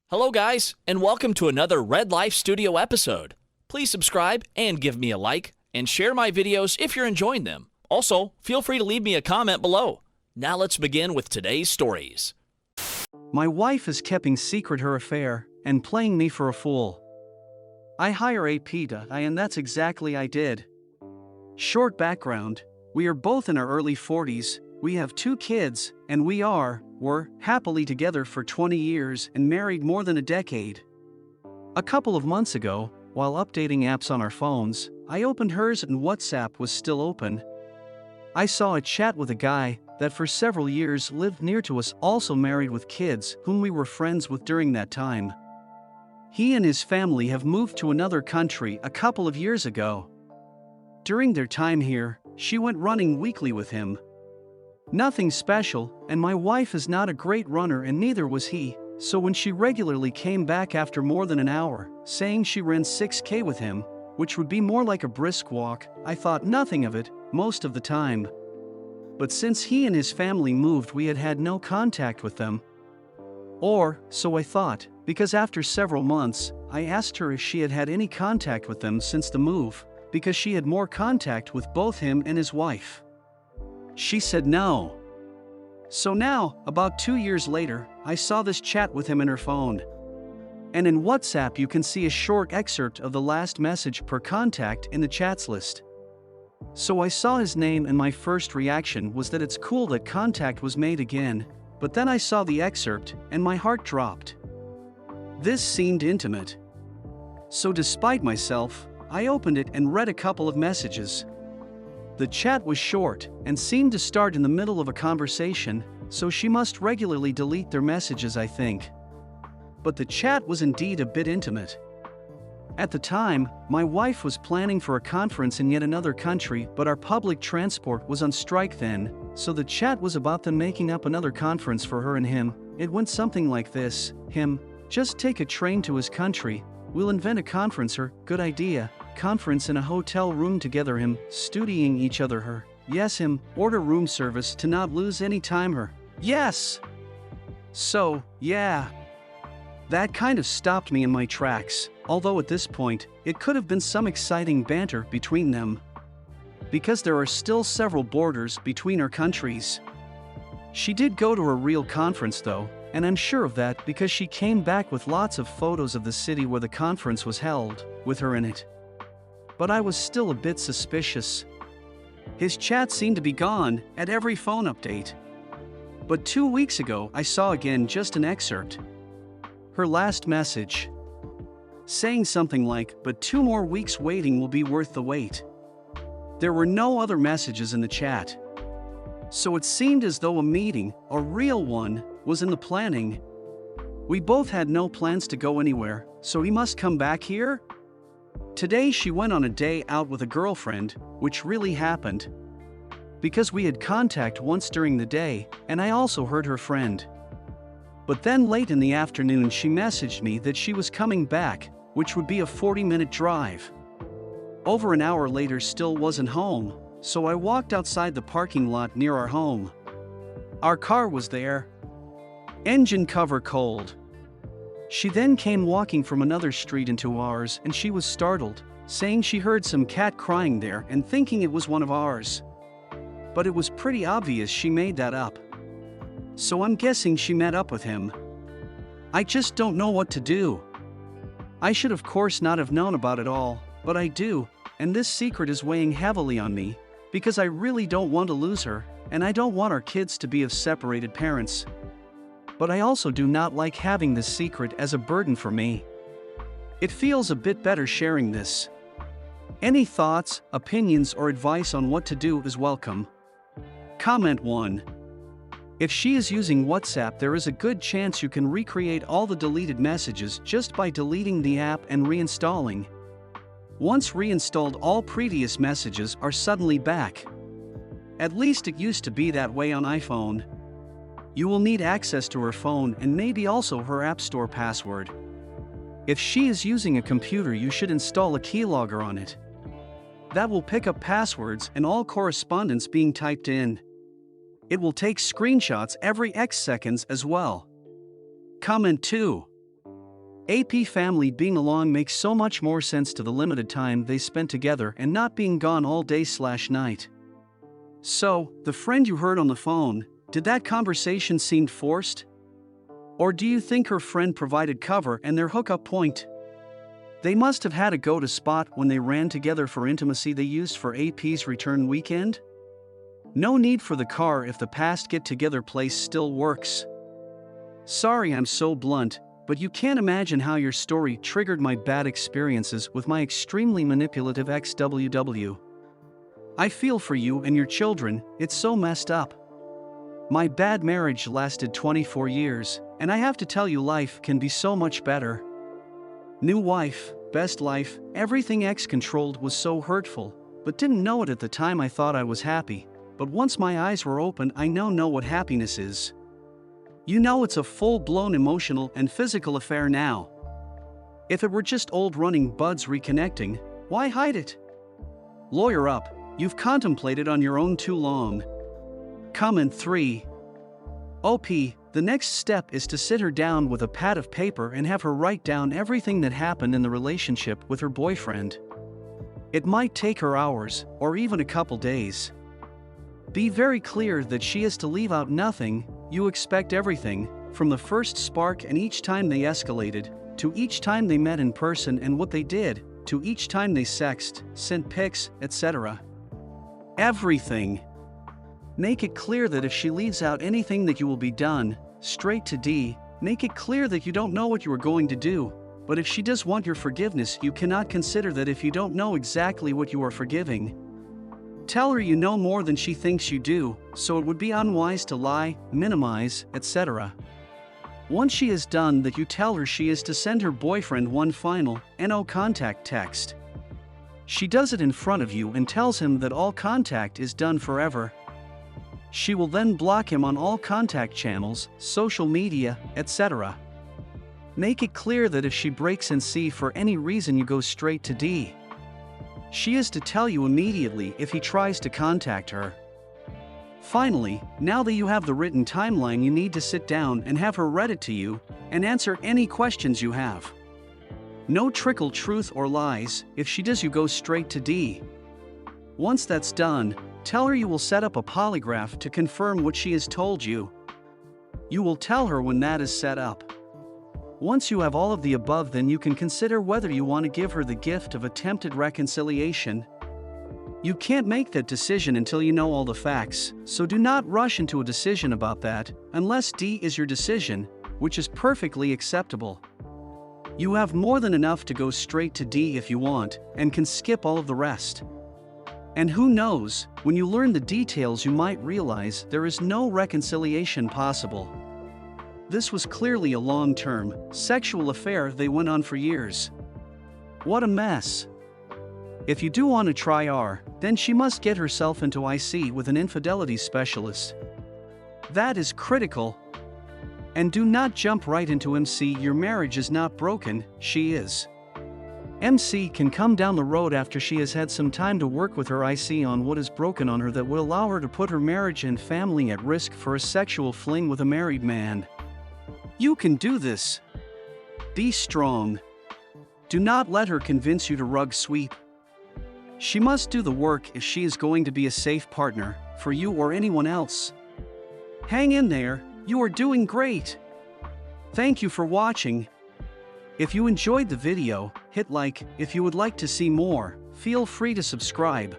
Hello guys, and welcome to another Red Life Studio episode. Please subscribe and give me a like, and share my videos if you're enjoying them. Also, feel free to leave me a comment below. Now let's begin with today's stories. My wife is keeping secret her affair and playing me for a fool. I hire a PETA, and that's exactly I did. Short background, we are both in our early 40s, we have 2 kids, and were happily together for 20 years and married more than a decade. A couple of months ago, while updating apps on our phones, I opened hers and WhatsApp was still open. I saw a chat with a guy that for several years lived near to us, also married with kids whom we were friends with during that time. He and his family have moved to another country a couple of years ago. During their time here, she went running weekly with him. Nothing special, and my wife is not a great runner and neither was he, so when she regularly came back after more than an hour, saying she ran 6K with him, which would be more like a brisk walk, I thought nothing of it, most of the time. But since he and his family moved, we had had no contact with them. Or, so I thought, because after several months, I asked her if she had had any contact with them since the move, because she had more contact with both him and his wife. She said no. So now, about 2 years later, I saw this chat with him in her phone. And in WhatsApp you can see a short excerpt of the last message per contact in the chats list. So I saw his name and my first reaction was that it's cool that contact was made again, but then I saw the excerpt and my heart dropped. This seemed intimate. So despite myself, I opened it and read a couple of messages. The chat was short and seemed to start in the middle of a conversation, so she must regularly delete their messages, I think. But the chat was indeed a bit intimate. At the time, my wife was planning for a conference in yet another country, but our public transport was on strike then, so the chat was about them making up another conference for her and him. It went something like this: him, just take a train to his country, we'll invent a conference, her, good idea, conference in a hotel room together, him, studying each other, her, yes, him, order room service to not lose any time, her, yes. So, yeah. That kind of stopped me in my tracks, although at this point, it could have been some exciting banter between them. Because there are still several borders between our countries. She did go to a real conference though, and I'm sure of that because she came back with lots of photos of the city where the conference was held, with her in it. But I was still a bit suspicious. His chat seemed to be gone at every phone update. But 2 weeks ago I saw again just an excerpt. Her last message. Saying something like, but 2 more weeks waiting will be worth the wait. There were no other messages in the chat. So it seemed as though a meeting, a real one, was in the planning. We both had no plans to go anywhere, so he must come back here? Today she went on a day out with a girlfriend, which really happened. Because we had contact once during the day, and I also heard her friend. But then late in the afternoon she messaged me that she was coming back, which would be a 40-minute drive. Over an hour later still wasn't home, so I walked outside the parking lot near our home. Our car was there. Engine cover cold. She then came walking from another street into ours and she was startled, saying she heard some cat crying there and thinking it was one of ours. But it was pretty obvious she made that up. So I'm guessing she met up with him. I just don't know what to do. I should of course not have known about it all, but I do, and this secret is weighing heavily on me, because I really don't want to lose her, and I don't want our kids to be of separated parents. But I also do not like having this secret as a burden for me. It feels a bit better sharing this. Any thoughts, opinions, or advice on what to do is welcome. Comment 1. If she is using WhatsApp, there is a good chance you can recreate all the deleted messages just by deleting the app and reinstalling. Once reinstalled, all previous messages are suddenly back. At least it used to be that way on iPhone. You will need access to her phone and maybe also her App Store password. If she is using a computer, you should install a keylogger on it. That will pick up passwords and all correspondence being typed in. It will take screenshots every X seconds as well. Comment 2. AP family being along makes so much more sense to the limited time they spent together and not being gone all day/night. So, the friend you heard on the phone, did that conversation seem forced? Or do you think her friend provided cover and their hookup point? They must have had a go-to spot when they ran together for intimacy they used for AP's return weekend? No need for the car if the past get-together place still works. Sorry I'm so blunt, but you can't imagine how your story triggered my bad experiences with my extremely manipulative ex-WW. I feel for you and your children, it's so messed up. My bad marriage lasted 24 years, and I have to tell you life can be so much better. New wife, best life, everything ex-controlled was so hurtful, but didn't know it at the time. I thought I was happy, but once my eyes were open I now know what happiness is. You know it's a full-blown emotional and physical affair now. If it were just old running buds reconnecting, why hide it? Lawyer up, you've contemplated on your own too long. Comment 3. OP, the next step is to sit her down with a pad of paper and have her write down everything that happened in the relationship with her boyfriend. It might take her hours, or even a couple days. Be very clear that she is to leave out nothing. You expect everything, from the first spark and each time they escalated, to each time they met in person and what they did, to each time they sexted, sent pics, etc. Everything. Make it clear that if she leaves out anything that you will be done, straight to D. Make it clear that you don't know what you are going to do, but if she does want your forgiveness you cannot consider that if you don't know exactly what you are forgiving. Tell her you know more than she thinks you do, so it would be unwise to lie, minimize, etc. Once she is done that, you tell her she is to send her boyfriend one final, no contact text. She does it in front of you and tells him that all contact is done forever. She will then block him on all contact channels, social media, etc. Make it clear that if she breaks in C for any reason you go straight to D. She is to tell you immediately if he tries to contact her. Finally, now that you have the written timeline, you need to sit down and have her read it to you and answer any questions you have. No trickle truth or lies. If she does, you go straight to D. Once that's done, tell her you will set up a polygraph to confirm what she has told you. You will tell her when that is set up. Once you have all of the above, then you can consider whether you want to give her the gift of attempted reconciliation. You can't make that decision until you know all the facts, so do not rush into a decision about that, unless D is your decision, which is perfectly acceptable. You have more than enough to go straight to D if you want, and can skip all of the rest. And who knows, when you learn the details you might realize there is no reconciliation possible. This was clearly a long-term, sexual affair they went on for years. What a mess. If you do want to try R, then she must get herself into IC with an infidelity specialist. That is critical. And do not jump right into MC. Your marriage is not broken, she is. MC can come down the road after she has had some time to work with her IC on what is broken on her that will allow her to put her marriage and family at risk for a sexual fling with a married man. You can do this. Be strong. Do not let her convince you to rug sweep. She must do the work if she is going to be a safe partner for you or anyone else. Hang in there, you are doing great. Thank you for watching. If you enjoyed the video, hit like. If you would like to see more, feel free to subscribe.